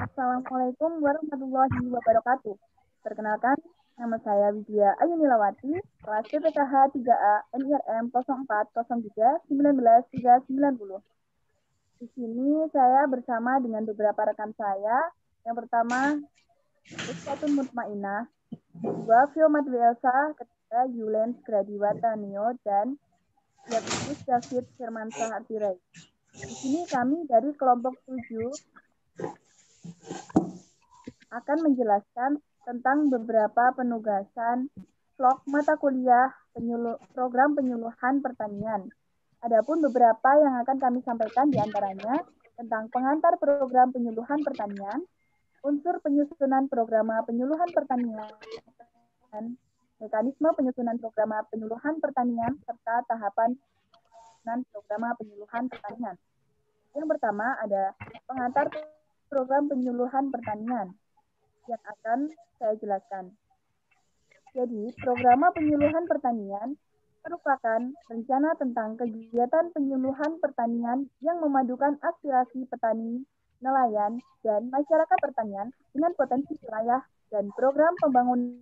Assalamualaikum warahmatullahi wabarakatuh. Perkenalkan, nama saya Widya Ayunilawati, kelas PPKH 3A NIRM 04031930. Di sini saya bersama dengan beberapa rekan saya. Yang pertama, Rizkatun Mutmainah, kedua Fiomat Elsa, ketiga Yulens Gradiwata Neo, dan Yakubus David Firmansyah Artirai. Di sini kami dari kelompok 7 akan menjelaskan tentang beberapa penugasan vlog mata kuliah program penyuluhan pertanian. Adapun beberapa yang akan kami sampaikan diantaranya tentang pengantar program penyuluhan pertanian, unsur penyusunan program penyuluhan pertanian, mekanisme penyusunan program penyuluhan pertanian, serta tahapan program penyuluhan pertanian. Yang pertama ada pengantar program penyuluhan pertanian yang akan saya jelaskan. Jadi, program penyuluhan pertanian merupakan rencana tentang kegiatan penyuluhan pertanian yang memadukan aspirasi petani, nelayan, dan masyarakat pertanian dengan potensi wilayah dan program pembangunan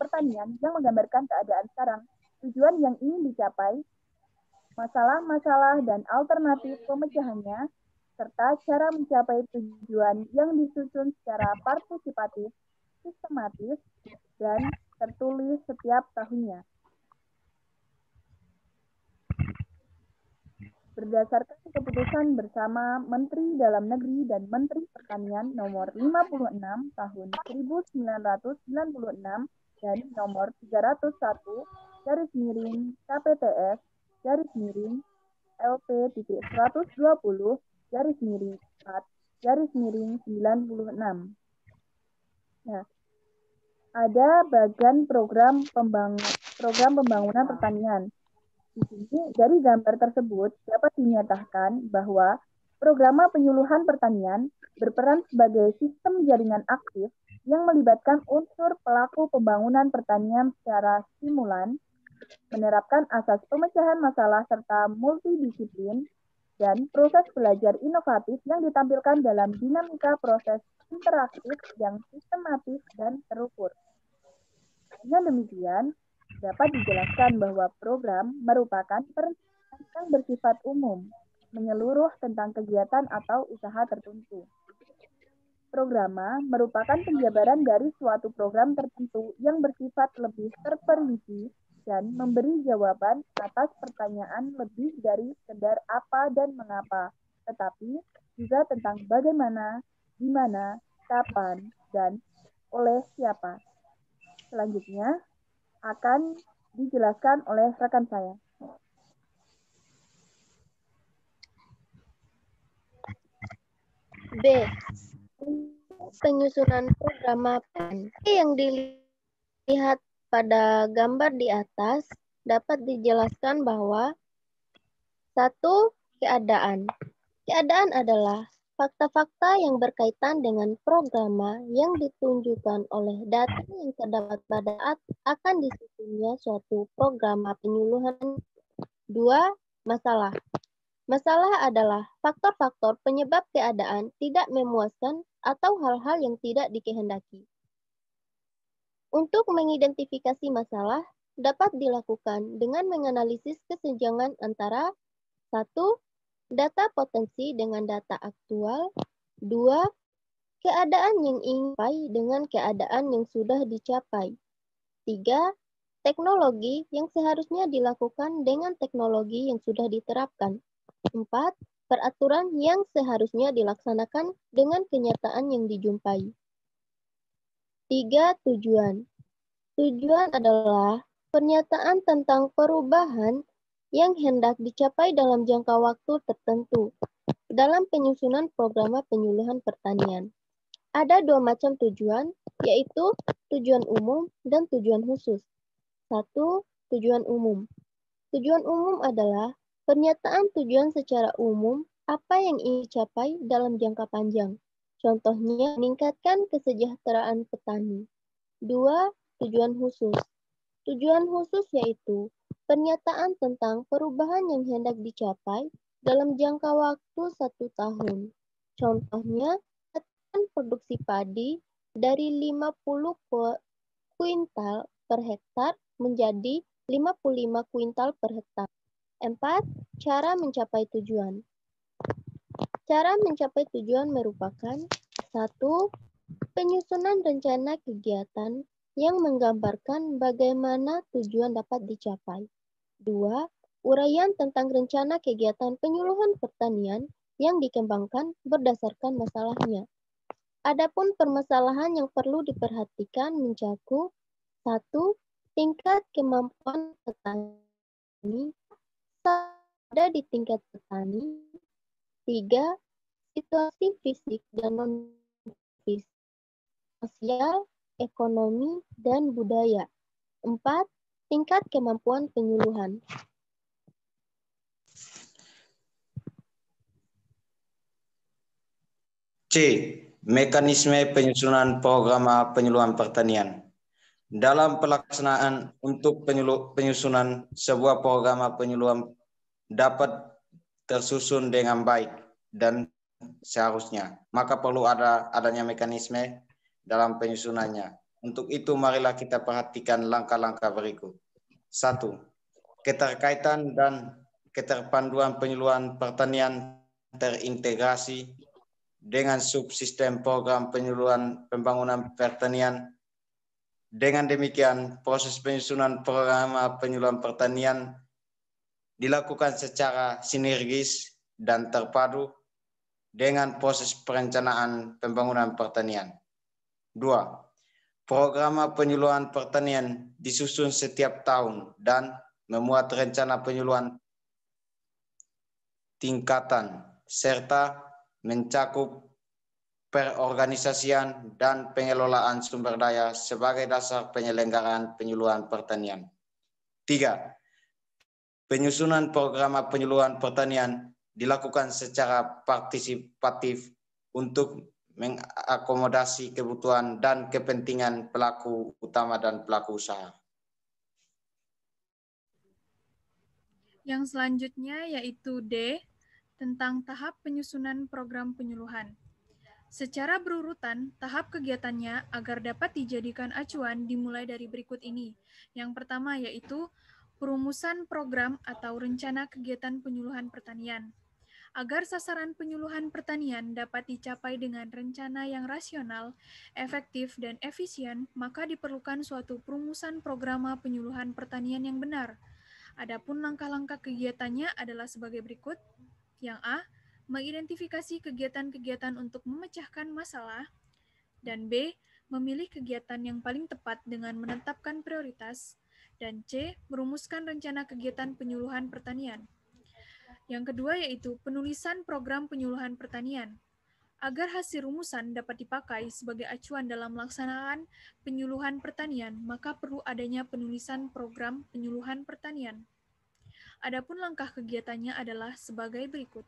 pertanian yang menggambarkan keadaan sekarang, tujuan yang ingin dicapai, masalah-masalah dan alternatif pemecahannya, serta cara mencapai tujuan yang disusun secara partisipatif, sistematis, dan tertulis setiap tahunnya. Berdasarkan keputusan bersama Menteri Dalam Negeri dan Menteri Pertanian nomor 56 tahun 1996 dan nomor 301 KPTS LP.120 4/96. Nah, ada bagian program pembangunan pertanian. Di sini dari gambar tersebut dapat dinyatakan bahwa program penyuluhan pertanian berperan sebagai sistem jaringan aktif yang melibatkan unsur pelaku pembangunan pertanian secara stimulan, menerapkan asas pemecahan masalah serta multidisiplin, dan proses belajar inovatif yang ditampilkan dalam dinamika proses interaktif yang sistematis dan terukur. Dengan demikian, dapat dijelaskan bahwa program merupakan perencanaan yang bersifat umum, menyeluruh tentang kegiatan atau usaha tertentu. Programa merupakan penjabaran dari suatu program tertentu yang bersifat lebih terperinci dan memberi jawaban atas pertanyaan lebih dari sekedar apa dan mengapa, tetapi juga tentang bagaimana, di mana, kapan, dan oleh siapa. Selanjutnya akan dijelaskan oleh rekan saya. B. Penyusunan program yang dilihat pada gambar di atas dapat dijelaskan bahwa satu, keadaan. Keadaan adalah fakta-fakta yang berkaitan dengan program yang ditunjukkan oleh data yang terdapat pada akan disusunnya suatu program penyuluhan. Dua, masalah. Masalah adalah faktor-faktor penyebab keadaan tidak memuaskan atau hal-hal yang tidak dikehendaki. Untuk mengidentifikasi masalah, dapat dilakukan dengan menganalisis kesenjangan antara 1. Data potensi dengan data aktual. 2. Keadaan yang ingin dicapai dengan keadaan yang sudah dicapai. 3. Teknologi yang seharusnya dilakukan dengan teknologi yang sudah diterapkan. 4. Peraturan yang seharusnya dilaksanakan dengan kenyataan yang dijumpai. 3. Tujuan. Tujuan adalah pernyataan tentang perubahan yang hendak dicapai dalam jangka waktu tertentu dalam penyusunan program penyuluhan pertanian. Ada dua macam tujuan, yaitu tujuan umum dan tujuan khusus. 1. Tujuan umum. Tujuan umum adalah pernyataan tujuan secara umum apa yang ingin dicapai dalam jangka panjang. Contohnya, meningkatkan kesejahteraan petani. 2. Tujuan khusus. Tujuan khusus yaitu pernyataan tentang perubahan yang hendak dicapai dalam jangka waktu 1 tahun. Contohnya, produksi padi dari 50 kuintal per hektar menjadi 55 kuintal per hektar. 4. Cara mencapai tujuan. Cara mencapai tujuan merupakan 1. Penyusunan rencana kegiatan yang menggambarkan bagaimana tujuan dapat dicapai. 2. Uraian tentang rencana kegiatan penyuluhan pertanian yang dikembangkan berdasarkan masalahnya. Adapun permasalahan yang perlu diperhatikan mencakup 1. Tingkat kemampuan petani ada di tingkat petani. 3. Situasi fisik dan non-fisik, sosial, ekonomi, dan budaya. 4. Tingkat kemampuan penyuluhan. C. Mekanisme penyusunan program penyuluhan pertanian. Dalam pelaksanaan untuk penyusunan sebuah program penyuluhan dapat tersusun dengan baik dan seharusnya, maka perlu adanya mekanisme dalam penyusunannya. Untuk itu marilah kita perhatikan langkah-langkah berikut. 1. Keterkaitan dan keterpanduan penyuluhan pertanian terintegrasi dengan subsistem program penyuluhan pembangunan pertanian. Dengan demikian, proses penyusunan program penyuluhan pertanian dilakukan secara sinergis dan terpadu dengan proses perencanaan pembangunan pertanian. 2. Program penyuluhan pertanian disusun setiap tahun dan memuat rencana penyuluhan tingkatan serta mencakup perorganisasian dan pengelolaan sumber daya sebagai dasar penyelenggaraan penyuluhan pertanian. 3. Penyusunan program penyuluhan pertanian dilakukan secara partisipatif untuk mengakomodasi kebutuhan dan kepentingan pelaku utama dan pelaku usaha. Yang selanjutnya yaitu D, tentang tahap penyusunan program penyuluhan. Secara berurutan, tahap kegiatannya agar dapat dijadikan acuan dimulai dari berikut ini. Yang pertama yaitu perumusan program atau rencana kegiatan penyuluhan pertanian. Agar sasaran penyuluhan pertanian dapat dicapai dengan rencana yang rasional, efektif, dan efisien, maka diperlukan suatu perumusan program penyuluhan pertanian yang benar. Adapun langkah-langkah kegiatannya adalah sebagai berikut. Yang A, mengidentifikasi kegiatan-kegiatan untuk memecahkan masalah, dan B, memilih kegiatan yang paling tepat dengan menetapkan prioritas, dan C, merumuskan rencana kegiatan penyuluhan pertanian. Yang kedua yaitu penulisan program penyuluhan pertanian. Agar hasil rumusan dapat dipakai sebagai acuan dalam melaksanakan penyuluhan pertanian, maka perlu adanya penulisan program penyuluhan pertanian. Adapun langkah kegiatannya adalah sebagai berikut.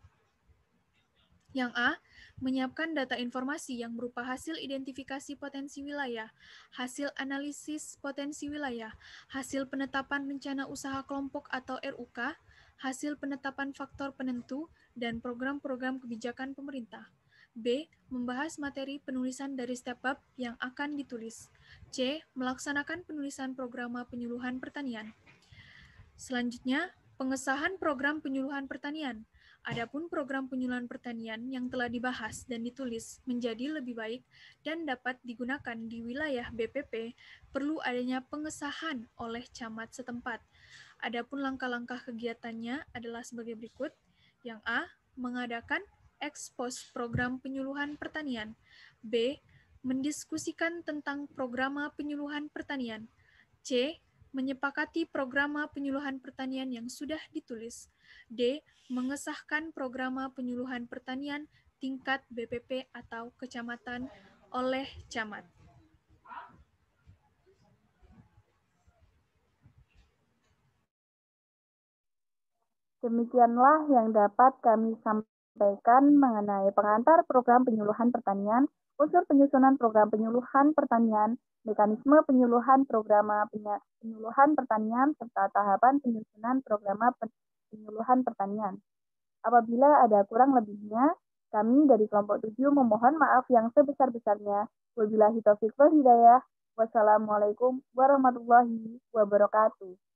Yang A, menyiapkan data informasi yang berupa hasil identifikasi potensi wilayah, hasil analisis potensi wilayah, hasil penetapan rencana usaha kelompok atau RUK, hasil penetapan faktor penentu, dan program-program kebijakan pemerintah. B, membahas materi penulisan dari setiap bab yang akan ditulis. C, melaksanakan penulisan program penyuluhan pertanian. Selanjutnya, pengesahan program penyuluhan pertanian. Adapun program penyuluhan pertanian yang telah dibahas dan ditulis menjadi lebih baik dan dapat digunakan di wilayah BPP, perlu adanya pengesahan oleh camat setempat. Adapun langkah-langkah kegiatannya adalah sebagai berikut. Yang A, mengadakan ekspos program penyuluhan pertanian. B, mendiskusikan tentang program penyuluhan pertanian. C, menyepakati program penyuluhan pertanian yang sudah ditulis. D, mengesahkan program penyuluhan pertanian tingkat BPP atau kecamatan oleh camat. Demikianlah yang dapat kami sampaikan mengenai pengantar program penyuluhan pertanian, unsur penyusunan program penyuluhan pertanian, mekanisme penyuluhan program penyuluhan pertanian, serta tahapan penyusunan program penyuluhan pertanian. Apabila ada kurang lebihnya, Kami dari kelompok 7 memohon maaf yang sebesar-besarnya. Wabillahi taufiq wal hidayah. Wassalamualaikum warahmatullahi wabarakatuh.